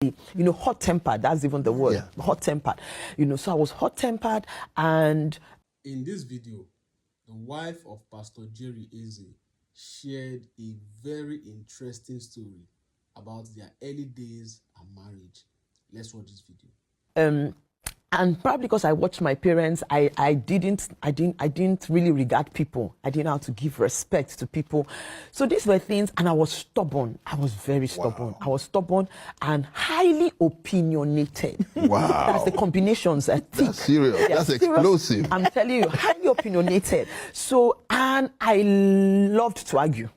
hot-tempered. That's even the word, hot-tempered. So I was hot-tempered, and in this video, the wife of Pastor Eze shared a very interesting story about their early days and marriage. Let's watch this video. And probably because I watched my parents, I didn't really regard people. I didn't know how to give respect to people. So these were things, and I was stubborn. I was very stubborn. I was stubborn and highly opinionated. Wow. That's the combinations. That's serious. That's explosive. I'm telling you, highly opinionated. So, and I loved to argue.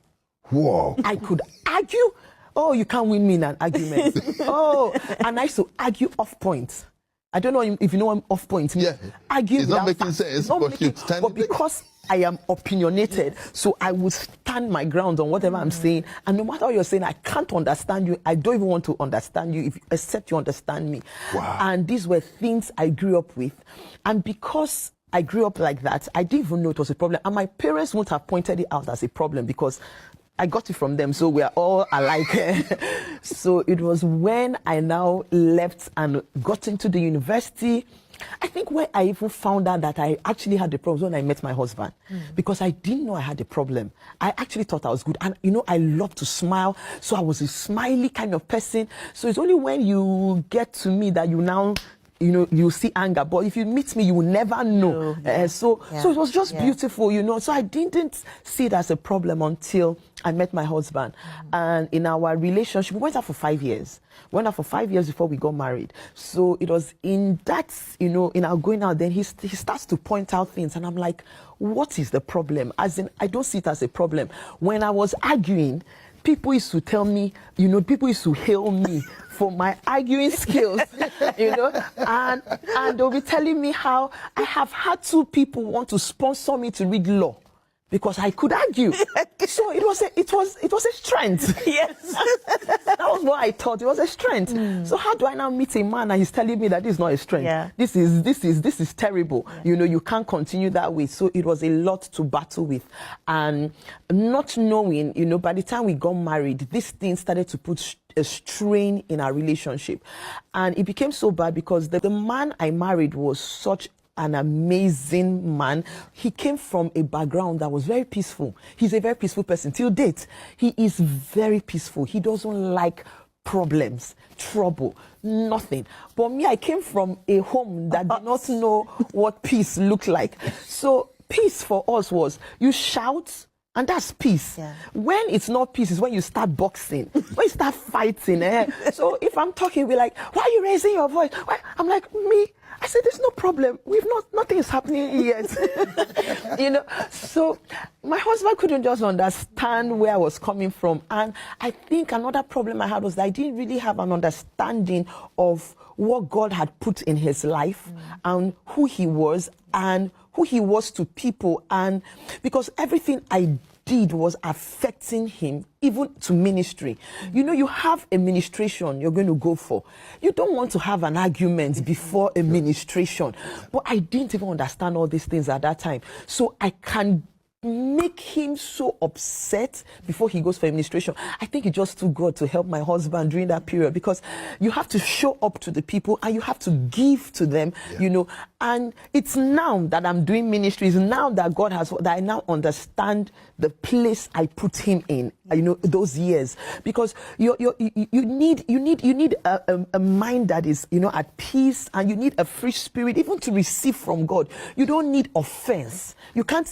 Whoa. I could argue. Oh, you can't win me in an argument. And I used to argue off point. I don't know if you know what off point means. Yeah. Argue it's not making sense, but because I am opinionated, so I would stand my ground on whatever I'm saying. And no matter what you're saying, I can't understand you. I don't even want to understand you except you understand me. Wow. And these were things I grew up with. And because I grew up like that, I didn't even know it was a problem. And my parents wouldn't have pointed it out as a problem because I got it from them, so we are all alike. So it was when I now left and got into the university. I think where I even found out that I actually had the problem when I met my husband, because I didn't know I had a problem. I actually thought I was good, and I love to smile, so I was a smiley kind of person. So it's only when you get to me that you now you see anger, but if you meet me, you will never know. So it was just beautiful, So I didn't see it as a problem until I met my husband. And in our relationship, we went out for 5 years. We went out for 5 years before we got married. So it was in that, in our going out, then he starts to point out things, and I'm like, what is the problem? As in, I don't see it as a problem. When I was arguing, people used to tell me, people used to hail me for my arguing skills, and they'll be telling me how I have had 2 people want to sponsor me to read law because I could argue. So it was a strength. Yes. That was what I thought. It was a strength. So how do I now meet a man and he's telling me that this is not a strength? Yeah. This is terrible. Yeah. You can't continue that way. So it was a lot to battle with. And not knowing, by the time we got married, this thing started to put a strain in our relationship. And it became so bad because the man I married was such an amazing man. He came from a background that was very peaceful. He's a very peaceful person till date. He is very peaceful. He doesn't like problems, trouble, nothing. But me, I came from a home that did not know what peace looked like. So peace for us was you shout, and that's peace. Yeah. When it's not peace is when you start boxing, when you start fighting. So if I'm talking, we're like, why are you raising your voice? Why? I'm like, me? I said, there's no problem. Nothing is happening yet. So my husband couldn't just understand where I was coming from. And I think another problem I had was that I didn't really have an understanding of what God had put in his life and who he was and who he was to people. And because everything I did was affecting him, even to ministry. You have a ministration you're going to go for. You don't want to have an argument before a ministration. But I didn't even understand all these things at that time. So I can make him so upset before he goes for administration. I think it just took God to help my husband during that period, because you have to show up to the people and you have to give to them, and it's now that I'm doing ministries, now that God has, that I now understand the place I put him in, those years, because you need a mind that is, at peace, and you need a free spirit even to receive from God. You don't need offense. You can't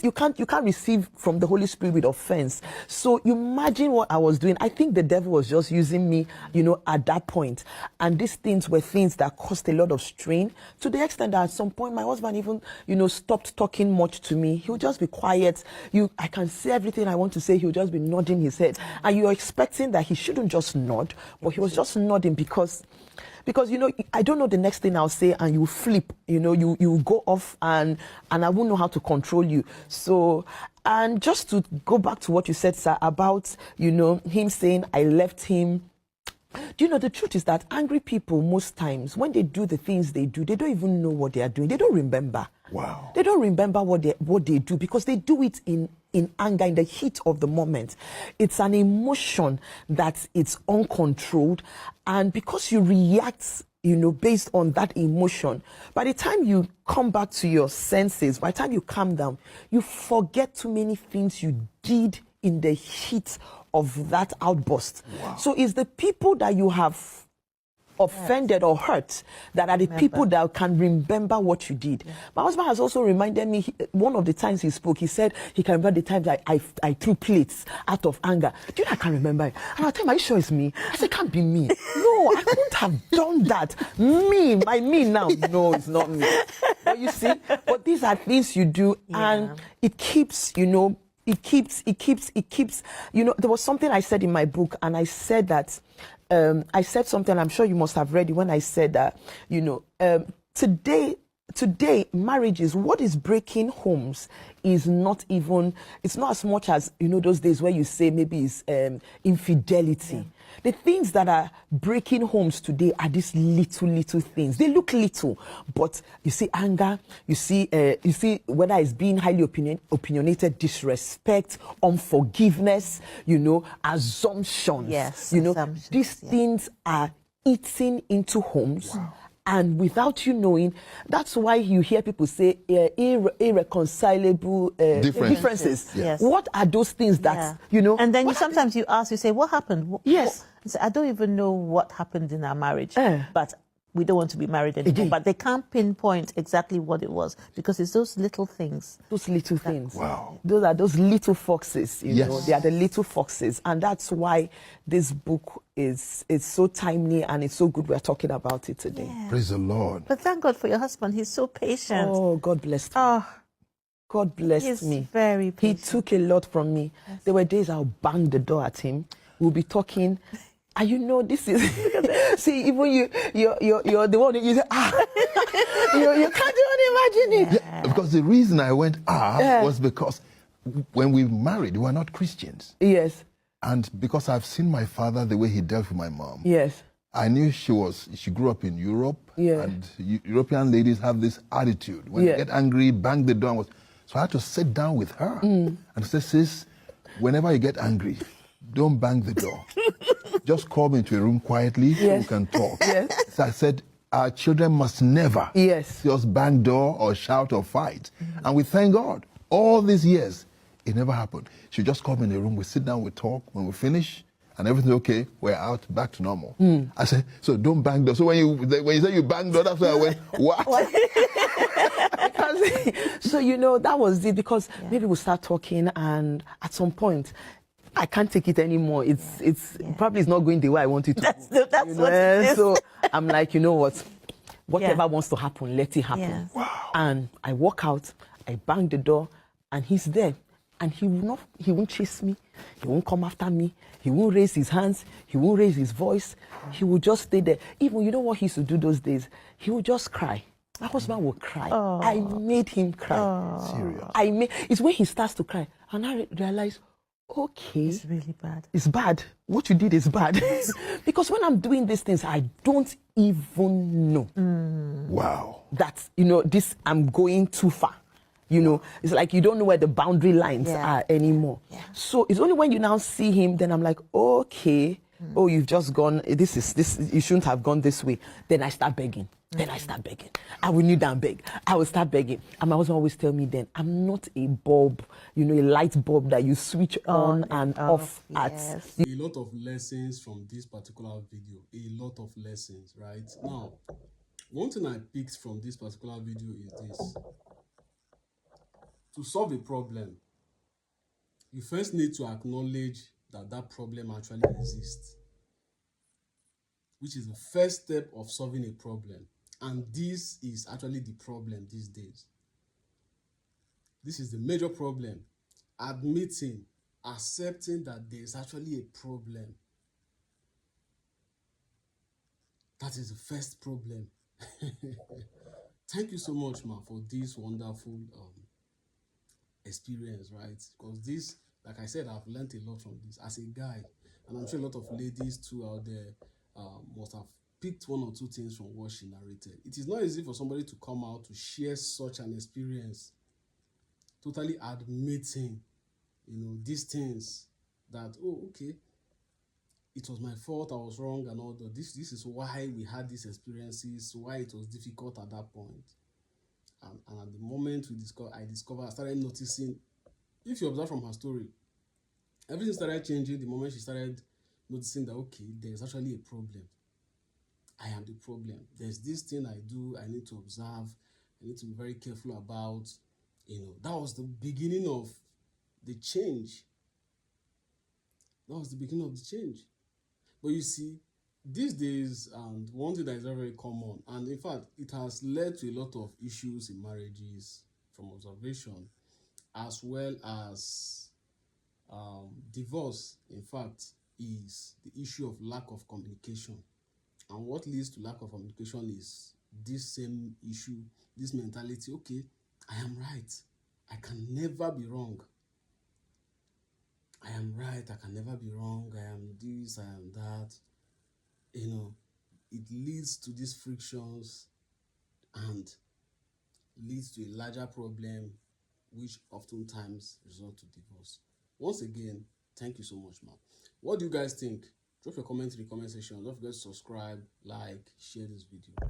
receive from the Holy Spirit with offense. So imagine what I was doing. I think the devil was just using me, at that point. And these things were things that caused a lot of strain, to the extent that at some point my husband even, stopped talking much to me. He would just be quiet. I can say everything I want to say. He would just be nodding his head. And you're expecting that he shouldn't just nod, but he was just nodding because I don't know the next thing I'll say, and you flip, you go off, and I won't know how to control you. So, and just to go back to what you said, sir, about, him saying I left him. Do you know, the truth is that angry people, most times, when they do the things they do, they don't even know what they are doing. They don't remember. Wow. They don't remember what they do, because they do it in in anger, in the heat of the moment. It's an emotion that it's uncontrolled. And because you react, based on that emotion, by the time you come back to your senses, by the time you calm down, you forget too many things you did in the heat of that outburst. Wow. So it's the people that you have offended or hurt that are the people that can remember what you did. Yeah. My husband has also reminded me, one of the times he spoke, he said he can remember the times I threw plates out of anger. Do you know, I can't remember it. And I tell him, are you sure it's me? I said, it can't be me. No, I couldn't have done that. Me, by me now. No, it's not me. But you see, but these are things you do, and it keeps, it keeps, there was something I said in my book, and I said that, I said something, I'm sure you must have read it, when I said that, today marriages, what is breaking homes is not even, it's not as much as, those days where you say maybe it's infidelity. Yeah. The things that are breaking homes today are these little things. They look little, but you see anger, you see whether it's being highly opinionated, disrespect, unforgiveness, assumptions. Yes, assumptions, these things are eating into homes. Wow. And without you knowing, that's why you hear people say irreconcilable differences. Yes. What are those things that, And then sometimes you ask, you say, what happened? Yes. I don't even know what happened in our marriage, but we don't want to be married anymore. But they can't pinpoint exactly what it was, because it's those little things. Those little things. Wow. Those are those little foxes, Yes. They are the little foxes. And that's why this book is so timely, and it's so good we're talking about it today. Yeah. Praise the Lord. But thank God for your husband. He's so patient. Oh, God blessed me. Oh, God blessed he's me. very patient. He took a lot from me. Yes. There were days I'll bang the door at him. We'll be talking. And this is see, even you're the one that you say, you can't even imagine it. Yeah, because the reason I went was because when we married, we were not Christians. Yes. And because I've seen my father, the way he dealt with my mom. Yes. I knew she grew up in Europe. Yeah. And European ladies have this attitude. When they get angry, bang the door. So I had to sit down with her and say, sis, whenever you get angry, don't bang the door. Just call me into a room quietly so we can talk. Yes. So I said, our children must never see us bang door or shout or fight. And we thank God, all these years, it never happened. She just called me in a room, we sit down, we talk. When we finish and everything's okay, we're out, back to normal. I said, so don't bang door. So when you say you bang door, that's where I went, what? So, that was it, because maybe we'll start talking, and at some point, I can't take it anymore. It's probably not going the way I want it to. That's what it is. So I'm like, whatever wants to happen, let it happen. Yeah. Wow. And I walk out, I bang the door, and he's there. And he won't chase me. He won't come after me. He won't raise his hands. He won't raise his voice. He will just stay there. Even, what he used to do those days? He would just cry. My husband will cry. Oh. I made him cry. Oh. Serious. It's when he starts to cry, and I realize, okay, it's really bad. It's bad. What you did is bad. Because when I'm doing these things, I don't even know. Wow. That, this, I'm going too far. It's like you don't know where the boundary lines are anymore. Yeah. So it's only when you now see him, then I'm like, okay, oh, you've just gone, this, you shouldn't have gone this way. Then I start begging. Then I start begging. I will kneel down and beg. I will start begging. And my husband always tell me then, I'm not a bulb, a light bulb that you switch on and off at. A lot of lessons from this particular video. A lot of lessons, right? Now, one thing I picked from this particular video is this. To solve a problem, you first need to acknowledge that problem actually exists, which is the first step of solving a problem. And this is actually the problem these days. This is the major problem. Admitting, accepting that there is actually a problem. That is the first problem. Thank you so much, ma, for this wonderful experience, right? Because this, like I said, I've learned a lot from this as a guy, and I'm sure a lot of ladies too out there must have picked one or two things from what she narrated. It is not easy for somebody to come out to share such an experience, totally admitting these things that, oh, okay, it was my fault, I was wrong, and all that. This is why we had these experiences, why it was difficult at that point. And at the moment I started noticing, if you observe from her story, everything started changing the moment she started noticing that, okay, there's actually a problem. I am the problem. There's this thing I do, I need to observe, I need to be very careful about. That was the beginning of the change. That was the beginning of the change. But you see, these days, and one thing that is very, very common, and in fact, it has led to a lot of issues in marriages from observation, as well as divorce, in fact, is the issue of lack of communication. And what leads to lack of communication is this same issue, this mentality, okay, I am right. I can never be wrong. I am right. I can never be wrong. I am this, I am that. It leads to these frictions and leads to a larger problem, which oftentimes result to divorce. Once again, thank you so much, ma'am. What do you guys think? Drop your comment in the comment section. Don't forget to subscribe, like, share this video.